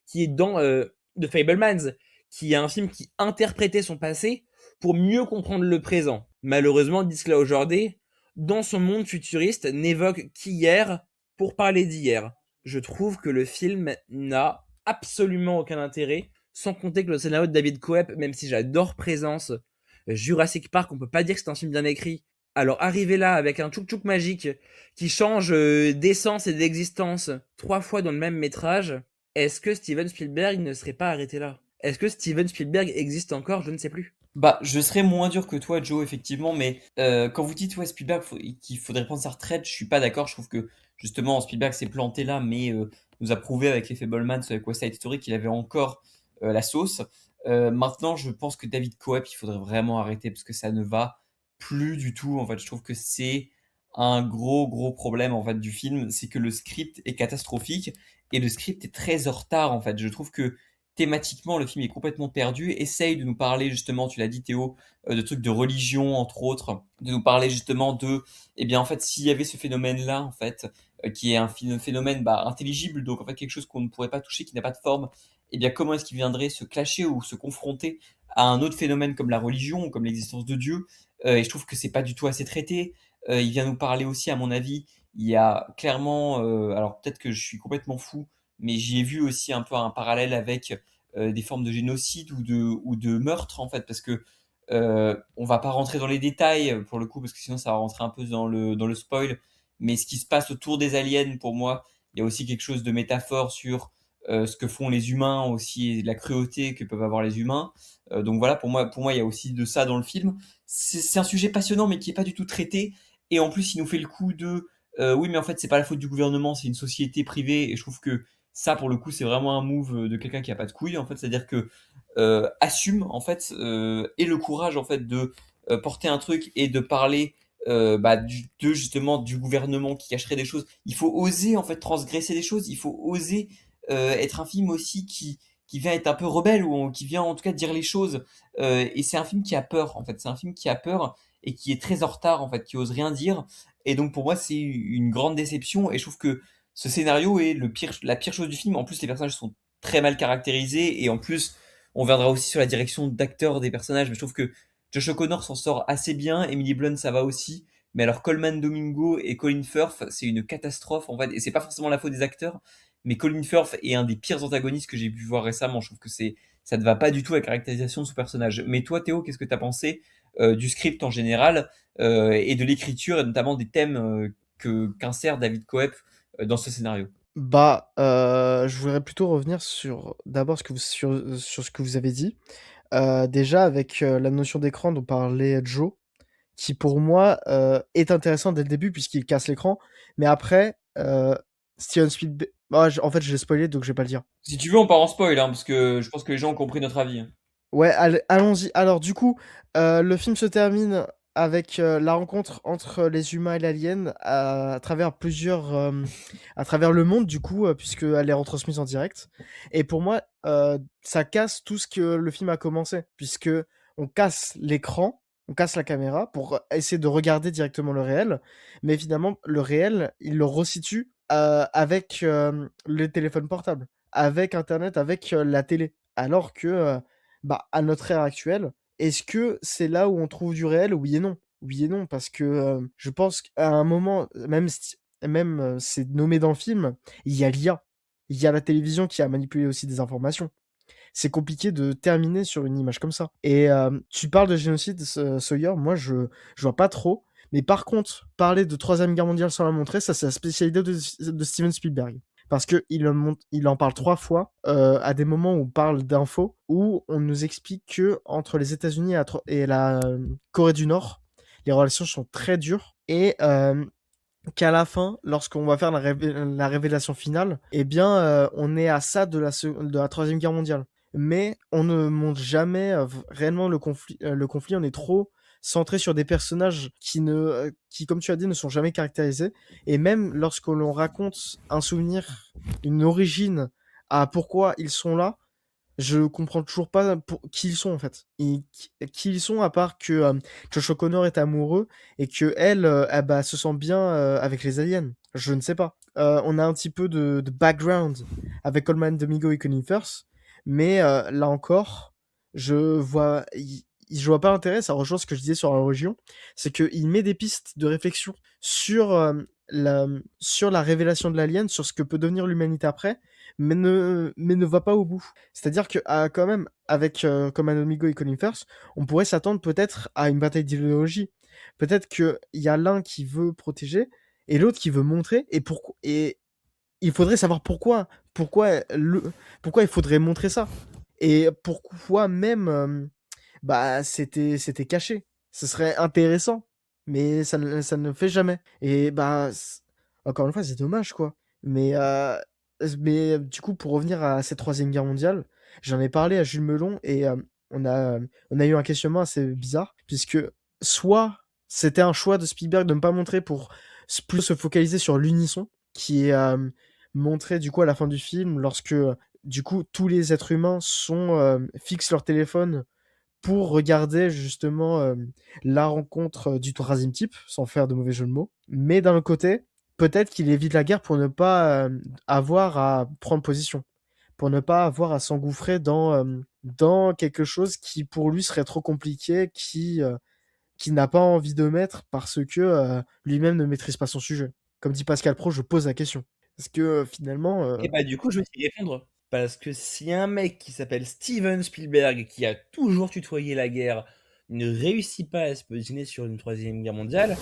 qui est dans The Fabelmans, qui est un film qui interprétait son passé pour mieux comprendre le présent. Malheureusement, Disclosure Day, dans son monde futuriste, n'évoque qu'hier pour parler d'hier. Je trouve que le film n'a absolument aucun intérêt, sans compter que le scénario de David Koepp, même si j'adore Présence, Jurassic Park, on peut pas dire que c'est un film bien écrit. Alors arriver là avec un tchouk-tchouk magique qui change d'essence et d'existence 3 fois dans le même métrage, est-ce que Steven Spielberg ne serait pas arrêté là? Est-ce que Steven Spielberg existe encore? Je ne sais plus. Bah, je serais moins dur que toi, Joe, effectivement, mais quand vous dites ouais, Spielberg qu'il faudrait prendre sa retraite, je suis pas d'accord. Je trouve que justement Spielberg s'est planté là, mais nous a prouvé avec les Fablemans, avec West Side Story, qu'il avait encore la sauce. Maintenant, je pense que David Koepp, il faudrait vraiment arrêter parce que ça ne va plus du tout. En fait, je trouve que c'est un gros problème en fait du film, c'est que le script est catastrophique et le script est très en retard en fait. Je trouve que thématiquement, le film est complètement perdu. Essaye de nous parler justement, tu l'as dit Théo, de trucs de religion entre autres, de nous parler justement de, eh bien en fait, s'il y avait ce phénomène-là en fait, qui est un phénomène bah, intelligible, donc en fait quelque chose qu'on ne pourrait pas toucher, qui n'a pas de forme, eh bien comment est-ce qu'il viendrait se clasher ou se confronter à un autre phénomène comme la religion ou comme l'existence de Dieu. Et je trouve que c'est pas du tout assez traité. Il vient nous parler aussi, à mon avis, il y a clairement, alors peut-être que je suis complètement fou, mais j'y ai vu aussi un peu un parallèle avec des formes de génocide ou de meurtre en fait, parce que on va pas rentrer dans les détails pour le coup, parce que sinon ça va rentrer un peu dans le spoil, mais ce qui se passe autour des aliens, pour moi, il y a aussi quelque chose de métaphore sur ce que font les humains aussi, et la cruauté que peuvent avoir les humains. Donc voilà, pour moi, il y a aussi de ça dans le film. C'est un sujet passionnant, mais qui est pas du tout traité, et en plus, il nous fait le coup de oui, mais en fait, c'est pas la faute du gouvernement, c'est une société privée, et je trouve que ça, pour le coup, c'est vraiment un move de quelqu'un qui a pas de couilles, en fait, c'est-à-dire que assume, en fait, et le courage, en fait, de porter un truc et de parler bah, justement du gouvernement qui cacherait des choses. Il faut oser, en fait, transgresser des choses, il faut oser être un film aussi qui vient être un peu rebelle ou qui vient en tout cas dire les choses. Et c'est un film qui a peur, en fait, c'est un film qui a peur et qui est très en retard, en fait, qui ose rien dire. Et donc, pour moi, c'est une grande déception et je trouve que ce scénario est la pire chose du film. En plus, les personnages sont très mal caractérisés et en plus, on viendra aussi sur la direction d'acteurs des personnages. Mais je trouve que Josh O'Connor s'en sort assez bien, Emily Blunt ça va aussi. Mais alors Coleman Domingo et Colin Firth, c'est une catastrophe en fait. Et c'est pas forcément la faute des acteurs, mais Colin Firth est un des pires antagonistes que j'ai pu voir récemment. Je trouve que ça ne va pas du tout à la caractérisation de son personnage. Mais toi, Théo, qu'est-ce que tu as pensé du script en général et de l'écriture, et notamment des thèmes qu'insère David Koepp dans ce scénario? Bah, je voudrais plutôt revenir sur d'abord sur ce que vous avez dit. Déjà avec, la notion d'écran dont parlait Joe, qui pour moi, est intéressant dès le début puisqu'il casse l'écran. Mais après, Steven Spielberg en fait, je l'ai spoilé donc je vais pas le dire. Si tu veux, on part en spoil, hein, parce que je pense que les gens ont compris notre avis, hein. Ouais, allons-y. Alors du coup, le film se termine avec la rencontre entre les humains et l'alien à travers à travers le monde du coup, puisqu'elle est retransmise en direct. Et pour moi, ça casse tout ce que le film a commencé, puisque on casse l'écran, on casse la caméra pour essayer de regarder directement le réel, mais finalement le réel, il le resitue avec le téléphone portable, avec Internet, avec la télé, alors que à notre ère actuelle, est-ce que c'est là où on trouve du réel? Oui et non. Oui et non, parce que je pense qu'à un moment, même c'est nommé dans le film, il y a l'IA. Il y a la télévision qui a manipulé aussi des informations. C'est compliqué de terminer sur une image comme ça. Et tu parles de génocide, Sawyer, moi je vois pas trop. Mais par contre, parler de Troisième Guerre mondiale sans la montrer, ça c'est la spécialité de Steven Spielberg. Parce il en parle 3 fois à des moments où on parle d'infos, où on nous explique que entre les États-Unis et la Corée du Nord, les relations sont très dures et qu'à la fin, lorsqu'on va faire la révélation finale, eh bien, on est à ça de la Troisième Guerre mondiale. Mais on ne montre jamais réellement le conflit. Le conflit, on est trop centré sur des personnages qui, comme tu as dit, ne sont jamais caractérisés. Et même lorsque l'on raconte un souvenir, une origine à pourquoi ils sont là, je comprends toujours pas qui ils sont en fait. Qui ils sont à part que Josh O'Connor est amoureux et que elle, se sent bien avec les aliens. Je ne sais pas. On a un petit peu de background avec Coleman Domingo et Colin Firth, mais là encore, je vois pas l'intérêt. Ça rejoint ce que je disais sur la religion, c'est qu'il met des pistes de réflexion sur sur la révélation de l'alien, sur ce que peut devenir l'humanité après, mais ne va pas au bout. C'est-à-dire que quand même, avec Command Amigo et Colin Firth, on pourrait s'attendre peut-être à une bataille d'idéologie. Peut-être qu'il y a l'un qui veut protéger et l'autre qui veut montrer. Et il faudrait savoir pourquoi. Pourquoi il faudrait montrer ça. Et pourquoi même c'était caché. Ce serait intéressant, mais ça ne le fait jamais. Et encore une fois, c'est dommage, quoi. Mais du coup, pour revenir à cette Troisième Guerre mondiale, j'en ai parlé à Jules Melon et on a eu un questionnement assez bizarre, puisque soit c'était un choix de Spielberg de ne pas montrer pour plus se focaliser sur l'unisson, qui est montré du coup à la fin du film, lorsque du coup tous les êtres humains fixent leur téléphone pour regarder justement la rencontre du troisième type, sans faire de mauvais jeu de mots. Mais d'un autre côté, peut-être qu'il évite la guerre pour ne pas avoir à prendre position, pour ne pas avoir à s'engouffrer dans quelque chose qui pour lui serait trop compliqué, qui n'a pas envie de mettre parce que lui-même ne maîtrise pas son sujet. Comme dit Pascal Pro, je pose la question. Parce que finalement... Et bah du coup, je vais t'y répondre. Parce que si un mec qui s'appelle Steven Spielberg, qui a toujours tutoyé la guerre, ne réussit pas à se positionner sur une troisième guerre mondiale,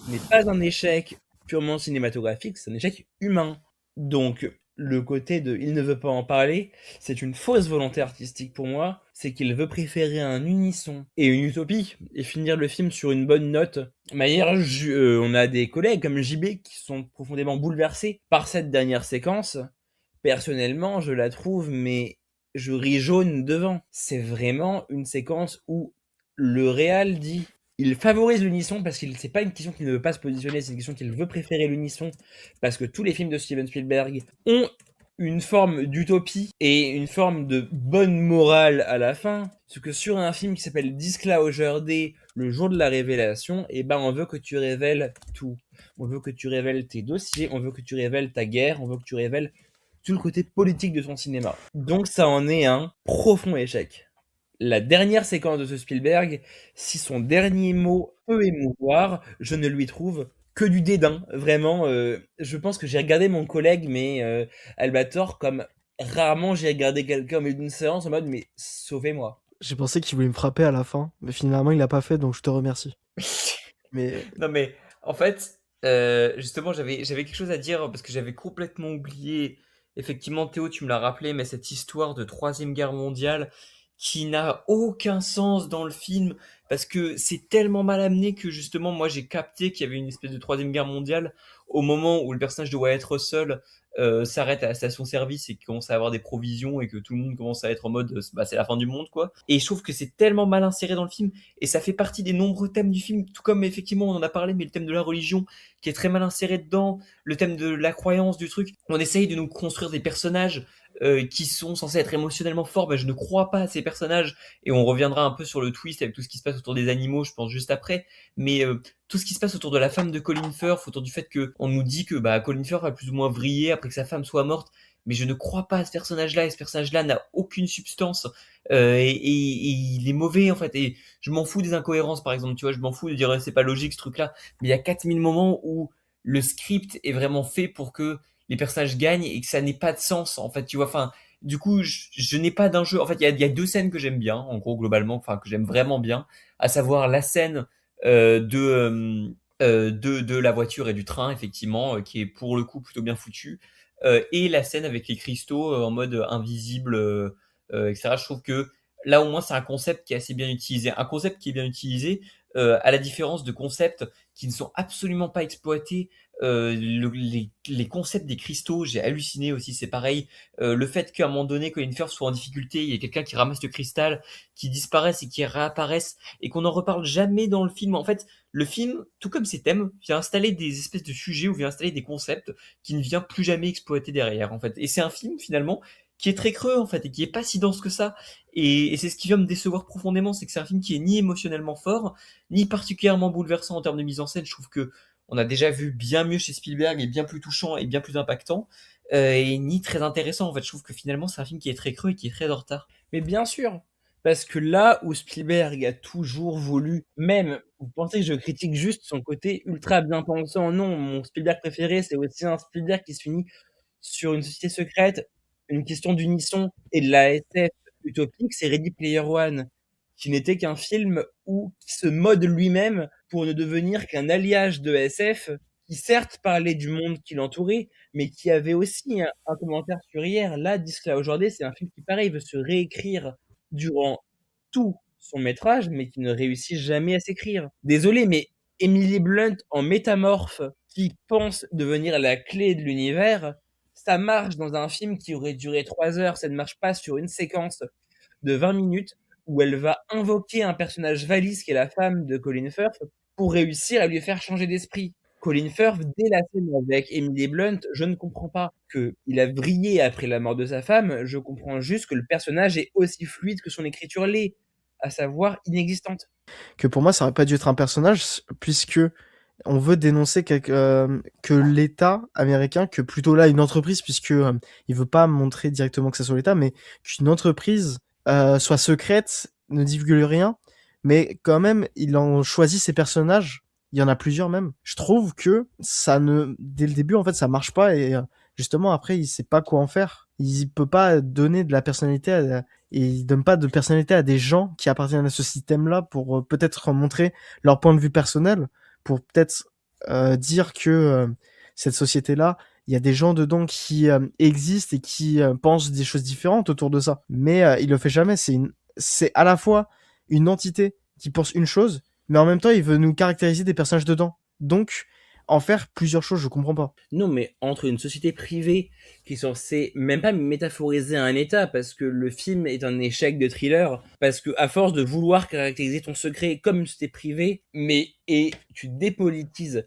ce n'est pas un échec purement cinématographique, c'est un échec humain. Donc, le côté de il ne veut pas en parler, c'est une fausse volonté artistique pour moi, c'est qu'il veut préférer un unisson et une utopie et finir le film sur une bonne note. D'ailleurs, on a des collègues comme JB qui sont profondément bouleversés par cette dernière séquence. Personnellement, je la trouve, mais je ris jaune devant. C'est vraiment une séquence où le réal dit il favorise l'unisson parce que c'est pas une question qu'il ne veut pas se positionner, c'est une question qu'il veut préférer l'unisson parce que tous les films de Steven Spielberg ont une forme d'utopie et une forme de bonne morale à la fin. Ce que sur un film qui s'appelle Disclosure Day, le jour de la révélation, eh ben on veut que tu révèles tout. On veut que tu révèles tes dossiers, on veut que tu révèles ta guerre, on veut que tu révèles tout le côté politique de ton cinéma. Donc ça en est un profond échec. La dernière séquence de ce Spielberg, si son dernier mot peut émouvoir, je ne lui trouve que du dédain. Vraiment, je pense que j'ai regardé mon collègue, mais Albator, comme rarement j'ai regardé quelqu'un au milieu d'une séance en mode mais sauvez-moi. J'ai pensé qu'il voulait me frapper à la fin, mais finalement il l'a pas fait, donc je te remercie. Mais Non mais en fait, justement j'avais quelque chose à dire parce que j'avais complètement oublié. Effectivement Théo tu me l'as rappelé, mais cette histoire de Troisième Guerre mondiale qui n'a aucun sens dans le film parce que c'est tellement mal amené que justement moi j'ai capté qu'il y avait une espèce de troisième guerre mondiale au moment où le personnage de Wyatt Russell s'arrête à la station-service et qu'il commence à avoir des provisions et que tout le monde commence à être en mode bah, c'est la fin du monde quoi. Et je trouve que c'est tellement mal inséré dans le film et ça fait partie des nombreux thèmes du film, tout comme effectivement on en a parlé, mais le thème de la religion qui est très mal inséré dedans, le thème de la croyance du truc. On essaye de nous construire des personnages qui sont censés être émotionnellement forts, bah, je ne crois pas à ces personnages. Et on reviendra un peu sur le twist avec tout ce qui se passe autour des animaux, je pense, juste après. Mais tout ce qui se passe autour de la femme de Colin Firth, autour du fait qu'on nous dit que bah, Colin Firth a plus ou moins vrillé après que sa femme soit morte. Mais je ne crois pas à ce personnage-là, et ce personnage-là n'a aucune substance. Et il est mauvais, en fait. Et je m'en fous des incohérences, par exemple. Tu vois, je m'en fous de dire c'est pas logique ce truc-là. Mais il y a 4000 moments où le script est vraiment fait pour que les personnages gagnent et que ça n'ait pas de sens en fait tu vois enfin du coup je n'ai pas d'un jeu en fait il y a deux scènes que j'aime bien en gros globalement enfin que j'aime vraiment bien à savoir la scène de la voiture et du train effectivement qui est pour le coup plutôt bien foutue et la scène avec les cristaux en mode invisible etc je trouve que là au moins c'est un concept qui est assez bien utilisé un concept qui est bien utilisé à la différence de concepts qui ne sont absolument pas exploités les concepts des cristaux, j'ai halluciné aussi, c'est pareil. Le fait qu'à un moment donné, Colin Firth soit en difficulté, il y a quelqu'un qui ramasse le cristal, qui disparaisse et qui réapparaisse, et qu'on n'en reparle jamais dans le film. En fait, le film, tout comme ses thèmes, vient installer des espèces de sujets ou vient installer des concepts qui ne vient plus jamais exploiter derrière, en fait. Et c'est un film, finalement, qui est très creux, en fait, et qui est pas si dense que ça. Et c'est ce qui vient me décevoir profondément, c'est que c'est un film qui est ni émotionnellement fort, ni particulièrement bouleversant en termes de mise en scène. Je trouve que on a déjà vu bien mieux chez Spielberg et bien plus touchant et bien plus impactant et ni très intéressant en fait je trouve que finalement c'est un film qui est très creux et qui est très en retard. Mais bien sûr, parce que là où Spielberg a toujours voulu, même, vous pensez que je critique juste son côté ultra bien pensant, non, mon Spielberg préféré, c'est aussi un Spielberg qui se finit sur une société secrète, une question d'unisson et de la SF utopique, c'est Ready Player One, qui n'était qu'un film où qui se mode lui-même pour ne devenir qu'un alliage de SF qui certes parlait du monde qui l'entourait, mais qui avait aussi un commentaire sur hier. Là, Disque aujourd'hui, c'est un film qui, pareil, veut se réécrire durant tout son métrage, mais qui ne réussit jamais à s'écrire. Désolé, mais Emily Blunt en métamorphe, qui pense devenir la clé de l'univers, ça marche dans un film qui aurait duré 3 heures, ça ne marche pas sur une séquence de 20 minutes où elle va invoquer un personnage valise qui est la femme de Colin Firth pour réussir à lui faire changer d'esprit. Colin Firth, dès la scène avec Emily Blunt, je ne comprends pas qu'il a vrillé après la mort de sa femme, je comprends juste que le personnage est aussi fluide que son écriture l'est, à savoir inexistante. Que pour moi, ça aurait pas dû être un personnage, puisque on veut dénoncer que l'État américain, que plutôt là une entreprise, puisque il veut pas montrer directement que ça soit l'État, mais qu'une entreprise soit secrète, ne divulgue rien, mais quand même, il en choisit ses personnages. Il y en a plusieurs même. Je trouve que ça ne, dès le début, en fait, ça marche pas et justement après, il sait pas quoi en faire. Il peut pas donner de la personnalité et il donne pas de personnalité à des gens qui appartiennent à ce système-là pour peut-être montrer leur point de vue personnel, pour peut-être dire que cette société-là, il y a des gens dedans qui existent et qui pensent des choses différentes autour de ça. Mais il le fait jamais. C'est à la fois une entité qui pense une chose, mais en même temps, il veut nous caractériser des personnages dedans. Donc, en faire plusieurs choses, je comprends pas. Non, mais entre une société privée qui est censée même pas métaphoriser un état, parce que le film est un échec de thriller, parce que à force de vouloir caractériser ton secret comme une société privée, et tu dépolitises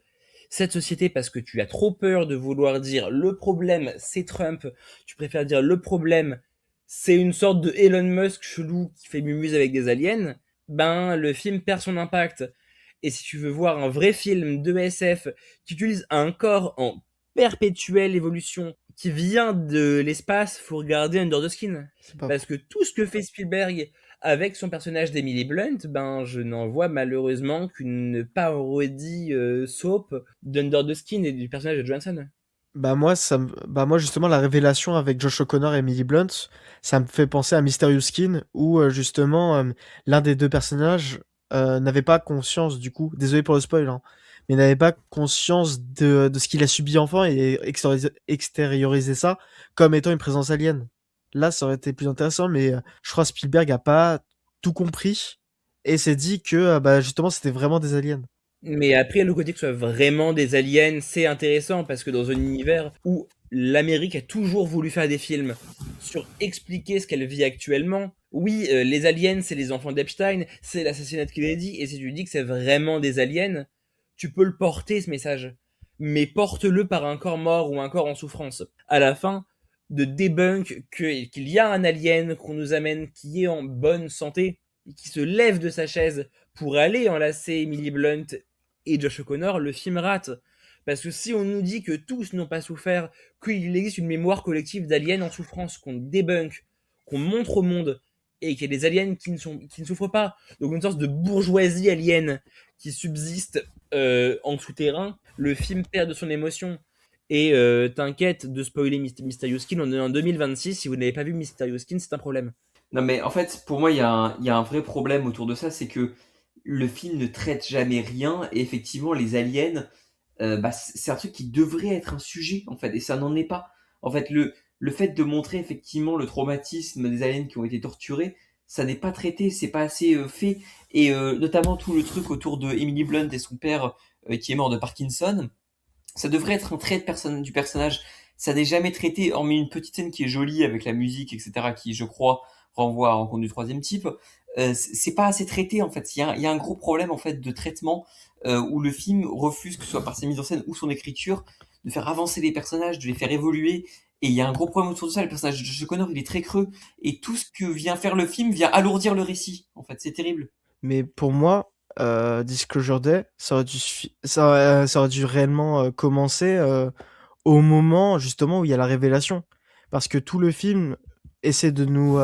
cette société parce que tu as trop peur de vouloir dire le problème c'est Trump, tu préfères dire le problème c'est une sorte de Elon Musk chelou qui fait mumuse avec des aliens, ben le film perd son impact. Et si tu veux voir un vrai film de SF qui utilise un corps en perpétuelle évolution, qui vient de l'espace, faut regarder Under the Skin. Parce que tout ce que fait Spielberg avec son personnage d'Emily Blunt, ben je n'en vois malheureusement qu'une parodie soap d'Under the Skin et du personnage de Johansson. Bah moi justement la révélation avec Josh O'Connor et Emily Blunt, ça me fait penser à Mysterious Skin où justement l'un des deux personnages n'avait pas conscience du coup, désolé pour le spoil, hein, mais n'avait pas conscience de ce qu'il a subi enfant et extériorisé ça comme étant une présence alien. là, ça aurait été plus intéressant, mais je crois Spielberg a pas tout compris et s'est dit que bah, justement, c'était vraiment des aliens. Mais après, le côté que ce soit vraiment des aliens, c'est intéressant parce que dans un univers où l'Amérique a toujours voulu faire des films sur expliquer ce qu'elle vit actuellement, oui, les aliens, c'est les enfants d'Epstein, c'est l'assassinat de Kennedy, et si tu dis que c'est vraiment des aliens, tu peux le porter, ce message. Mais porte-le par un corps mort ou un corps en souffrance. À la fin, de debunk qu'il y a un alien qu'on nous amène qui est en bonne santé, et qui se lève de sa chaise pour aller enlacer Emily Blunt et Josh O'Connor, le film rate. Parce que si on nous dit que tous n'ont pas souffert, qu'il existe une mémoire collective d'aliens en souffrance qu'on débunk, qu'on montre au monde, et qu'il y a des aliens qui ne souffrent pas, donc une sorte de bourgeoisie alien qui subsiste en souterrain, le film perd de son émotion. Et t'inquiète de spoiler Mysterious Skin, on est en 2026, si vous n'avez pas vu Mysterious Skin, c'est un problème. Non, mais en fait, pour moi, il y a un vrai problème autour de ça, c'est que le film ne traite jamais rien, et effectivement, les aliens, bah, c'est un truc qui devrait être un sujet, en fait, et ça n'en est pas. En fait, le fait de montrer effectivement le traumatisme des aliens qui ont été torturés, ça n'est pas traité, c'est pas assez fait, et notamment tout le truc autour de Emily Blunt et son père qui est mort de Parkinson, ça devrait être un trait de du personnage. Ça n'est jamais traité, hormis une petite scène qui est jolie avec la musique, etc., qui, je crois, renvoie à Rencontre du troisième type. C'est pas assez traité, en fait. Il y a un gros problème, en fait, de traitement où le film refuse, que ce soit par sa mise en scène ou son écriture, de faire avancer les personnages, de les faire évoluer. Et il y a un gros problème autour de ça. Le personnage de Josh Connor, il est très creux. Et tout ce que vient faire le film vient alourdir le récit. En fait, c'est terrible. Mais pour moi, Disclosure Day, ça aurait dû réellement commencer au moment justement où il y a la révélation. Parce que tout le film essaie de nous...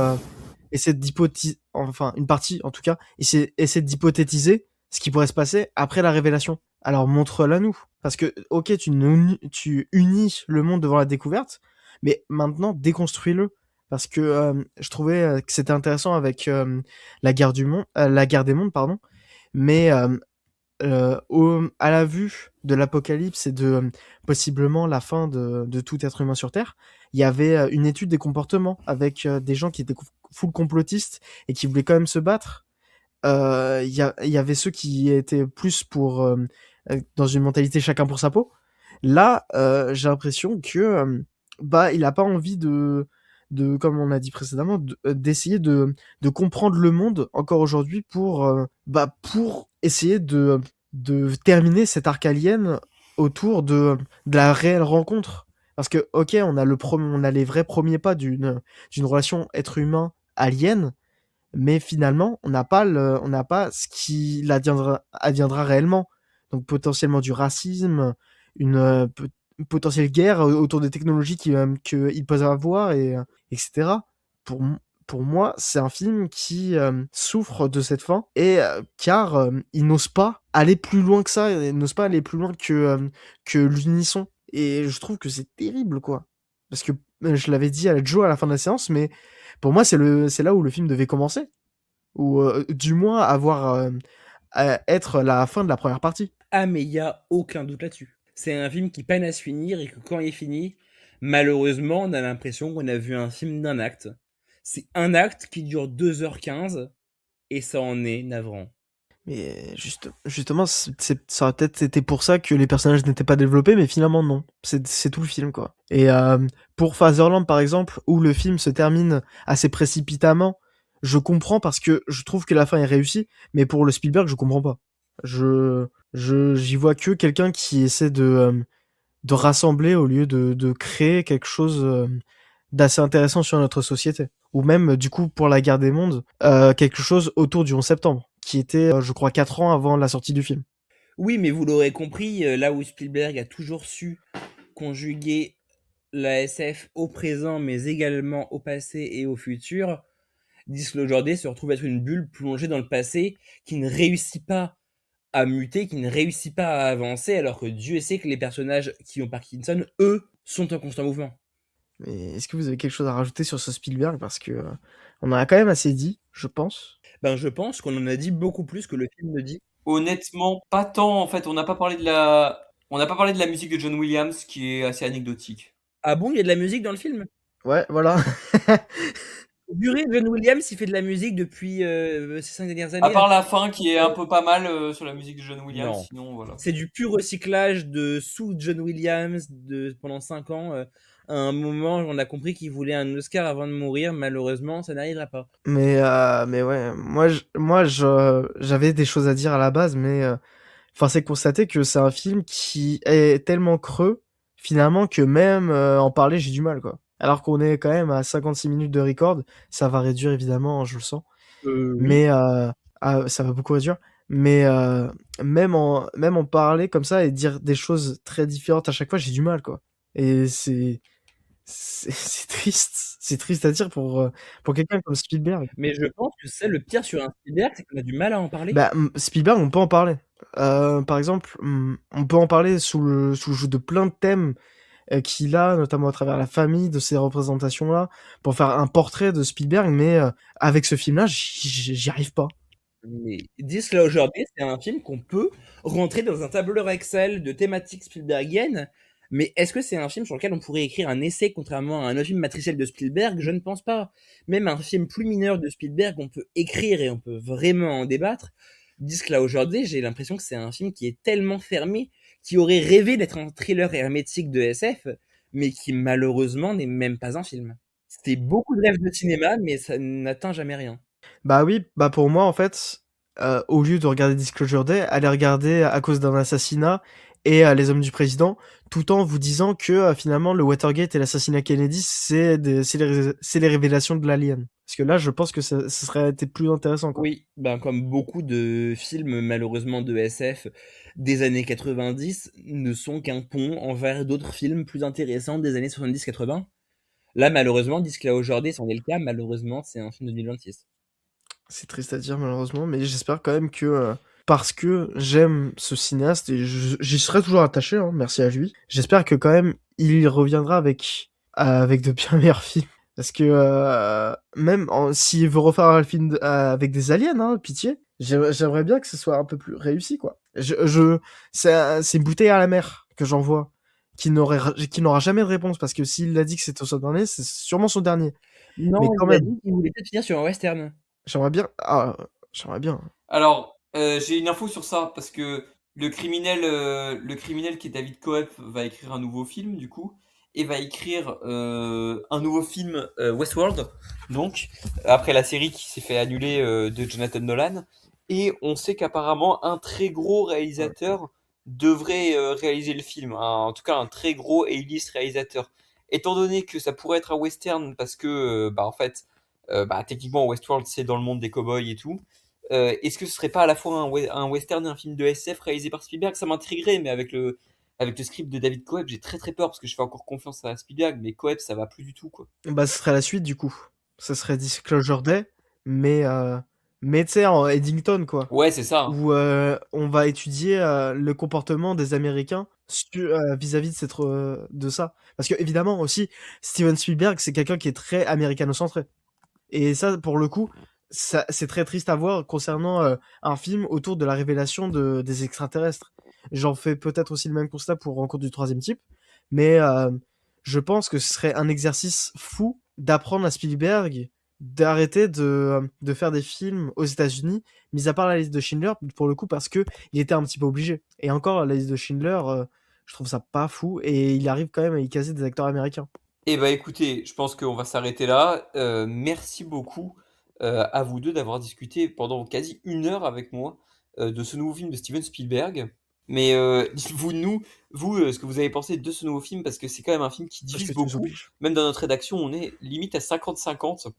essaie d'hypothétiser, enfin une partie en tout cas, essaie d'hypothétiser ce qui pourrait se passer après la révélation. Alors montre-la nous. Parce que, ok, tu unis le monde devant la découverte, mais maintenant déconstruis-le. Parce que je trouvais que c'était intéressant avec la guerre des mondes, pardon, mais à la vue de l'apocalypse et de possiblement la fin de tout être humain sur Terre, il y avait une étude des comportements avec des gens qui étaient full complotistes et qui voulaient quand même se battre. Il y avait ceux qui étaient plus pour dans une mentalité chacun pour sa peau. Là, j'ai l'impression que bah il a pas envie comme on a dit précédemment, d'essayer de comprendre le monde encore aujourd'hui pour essayer de terminer cet arc alien autour de la réelle rencontre. Parce que, ok, on a les vrais premiers pas d'une relation être humain alien, mais finalement, on n'a pas ce qui adviendra réellement. Donc potentiellement du racisme, une potentielle guerre autour des technologies qu'ils peuvent avoir, etc. Pour, pour moi, c'est un film qui souffre de cette fin, car il n'ose pas aller plus loin que ça, il n'ose pas aller plus loin que l'unisson. Et je trouve que c'est terrible, quoi. Parce que je l'avais dit à Joe à la fin de la séance, mais pour moi, c'est là où le film devait commencer. Ou du moins être la fin de la première partie. Ah, mais il y a aucun doute là-dessus. C'est un film qui peine à se finir et que quand il est fini, malheureusement, on a l'impression qu'on a vu un film d'un acte. C'est un acte qui dure 2h15 et ça en est navrant. Mais justement, ça aurait peut-être été pour ça que les personnages n'étaient pas développés, mais finalement non. C'est tout le film, quoi. Et pour Fatherland, par exemple, où le film se termine assez précipitamment, je comprends parce que je trouve que la fin est réussie, mais pour le Spielberg, je comprends pas. J'y vois que quelqu'un qui essaie de rassembler au lieu de créer quelque chose d'assez intéressant sur notre société. Ou même, du coup, pour la guerre des mondes, quelque chose autour du 11 septembre, qui était, je crois, 4 ans avant la sortie du film. Oui, mais vous l'aurez compris, là où Spielberg a toujours su conjuguer la SF au présent, mais également au passé et au futur, Disclosure Day se retrouve être une bulle plongée dans le passé qui ne réussit pas à muter, qui ne réussit pas à avancer, alors que Dieu sait que les personnages qui ont Parkinson, eux, sont en constant mouvement. Mais est-ce que vous avez quelque chose à rajouter sur ce Spielberg? Parce que on en a quand même assez dit, je pense. Ben, je pense qu'on en a dit beaucoup plus que le film ne dit. Honnêtement, pas tant. En fait, on n'a pas parlé de la musique de John Williams, qui est assez anecdotique. Ah bon, il y a de la musique dans le film? Ouais, voilà. Durée, John Williams, il fait de la musique depuis ces 5 dernières À années. part la fin qui est un peu pas mal sur la musique de John Williams, Non. sinon voilà. C'est du pur recyclage de sous John Williams pendant 5 ans. À un moment, on a compris qu'il voulait un Oscar avant de mourir. Malheureusement, ça n'arrivera pas. Mais ouais, j'avais des choses à dire à la base, mais force est de constater que c'est un film qui est tellement creux, finalement, que même en parler, j'ai du mal, quoi. Alors qu'on est quand même à 56 minutes de record, ça va réduire évidemment, je le sens. Oui. Mais ça va beaucoup réduire. Mais même en parler comme ça et dire des choses très différentes à chaque fois, j'ai du mal, quoi. Et c'est triste. C'est triste à dire pour quelqu'un comme Spielberg. Mais je pense que c'est le pire sur un Spielberg, c'est qu'on a du mal à en parler. Bah, Spielberg, on peut en parler. Par exemple, on peut en parler sous le joug de plein de thèmes qu'il a, notamment à travers la famille, de ces représentations-là, pour faire un portrait de Spielberg, mais avec ce film-là, j'y arrive pas. Mais Dis-le aujourd'hui, c'est un film qu'on peut rentrer dans un tableur Excel de thématiques Spielbergiennes. Mais est-ce que c'est un film sur lequel on pourrait écrire un essai, contrairement à un autre film matriciel de Spielberg? Je ne pense pas. Même un film plus mineur de Spielberg, on peut écrire et on peut vraiment en débattre. Là aujourd'hui, j'ai l'impression que c'est un film qui est tellement fermé, qui aurait rêvé d'être un thriller hermétique de SF, mais qui malheureusement n'est même pas un film. C'était beaucoup de rêves de cinéma, mais ça n'atteint jamais rien. Bah oui, bah pour moi, en fait, au lieu de regarder Disclosure Day, allez regarder À cause d'un assassinat et Les Hommes du Président, tout en vous disant que finalement, le Watergate et l'assassinat Kennedy, c'est les révélations de l'alien. Parce que là, je pense que ça serait été plus intéressant, quoi. Oui, ben comme beaucoup de films malheureusement de SF des années 90 ne sont qu'un pont envers d'autres films plus intéressants des années 70-80. Là malheureusement, Disclosure aujourd'hui, c'en est le cas, malheureusement c'est un film de 2026. C'est triste à dire malheureusement, mais j'espère quand même que parce que j'aime ce cinéaste et j'y serai toujours attaché, hein, merci à lui. J'espère que quand même il reviendra avec de bien meilleurs films. Parce que s'il veut refaire un film avec des aliens, hein, pitié, j'aimerais bien que ce soit un peu plus réussi, quoi. C'est une bouteille à la mer que j'envoie, qui n'aura jamais de réponse, parce que s'il a dit que c'était son dernier, c'est sûrement son dernier. Mais Non, quand il a même, dit qu'il voulait peut-être finir sur un western. j'aimerais bien. Ah, j'aimerais bien. Alors, j'ai une info sur ça parce que le criminel qui est David Coep va écrire un nouveau film du coup et va écrire un nouveau film Westworld. Donc après la série qui s'est fait annuler de Jonathan Nolan et on sait qu'apparemment un très gros Ouais. réalisateur devrait réaliser le film. En tout cas un très gros A-list réalisateur. Étant donné que ça pourrait être un western parce que bah en fait techniquement Westworld c'est dans le monde des cowboys et tout. Est-ce que ce serait pas à la fois un western et un film de SF réalisé par Spielberg? Ça m'intriguerait, mais avec le script de David Coeb, j'ai très très peur parce que je fais encore confiance à Spielberg, mais Coeb, ça va plus du tout, quoi. Bah, ce serait la suite du coup. Ça serait Disclosure Day, mais tu sais en Eddington quoi, Ouais, c'est ça, hein. où on va étudier le comportement des Américains vis-à-vis de ça. Parce que évidemment aussi, Steven Spielberg c'est quelqu'un qui est très américano-centré. Et ça, pour le coup, c'est très triste à voir concernant un film autour de la révélation des extraterrestres. J'en fais peut-être aussi le même constat pour Rencontre du troisième type, mais je pense que ce serait un exercice fou d'apprendre à Spielberg d'arrêter de faire des films aux États-Unis, mis à part la liste de Schindler, pour le coup, parce que il était un petit peu obligé. Et encore, la liste de Schindler, je trouve ça pas fou, et il arrive quand même à y caser des acteurs américains. Eh bah écoutez, je pense qu'on va s'arrêter là. Merci beaucoup à vous deux d'avoir discuté pendant quasi une heure avec moi de ce nouveau film de Steven Spielberg. Mais dites-vous vous, ce que vous avez pensé de ce nouveau film, parce que c'est quand même un film qui Parce divise que tu nous beaucoup. obliges. Même dans notre rédaction, on est limite à 50-50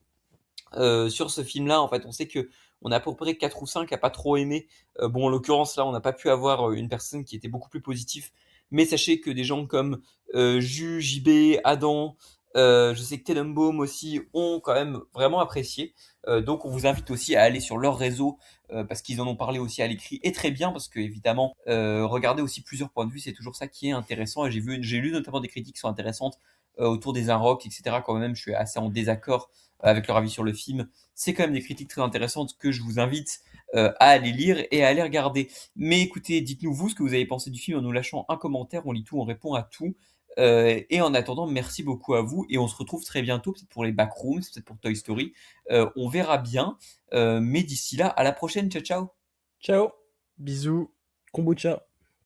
sur ce film-là. En fait, on sait que on a à peu près 4 ou 5 à pas trop aimer. Bon, en l'occurrence, là, on n'a pas pu avoir une personne qui était beaucoup plus positive. Mais sachez que des gens comme JB, Adam, je sais que Tenenbaum aussi ont quand même vraiment apprécié. Donc, on vous invite aussi à aller sur leur réseau parce qu'ils en ont parlé aussi à l'écrit et très bien parce que évidemment, regarder aussi plusieurs points de vue, c'est toujours ça qui est intéressant. Et j'ai lu notamment des critiques qui sont intéressantes autour des Inrocks, etc. Quand même, je suis assez en désaccord avec leur avis sur le film. C'est quand même des critiques très intéressantes que je vous invite à aller lire et à aller regarder. Mais écoutez, dites-nous vous ce que vous avez pensé du film en nous lâchant un commentaire. On lit tout, on répond à tout. Et en attendant, merci beaucoup à vous et on se retrouve très bientôt, peut-être pour les Backrooms, peut-être pour Toy Story. On verra bien. Mais d'ici là, à la prochaine. Ciao, ciao. Ciao, Bisous. kombucha.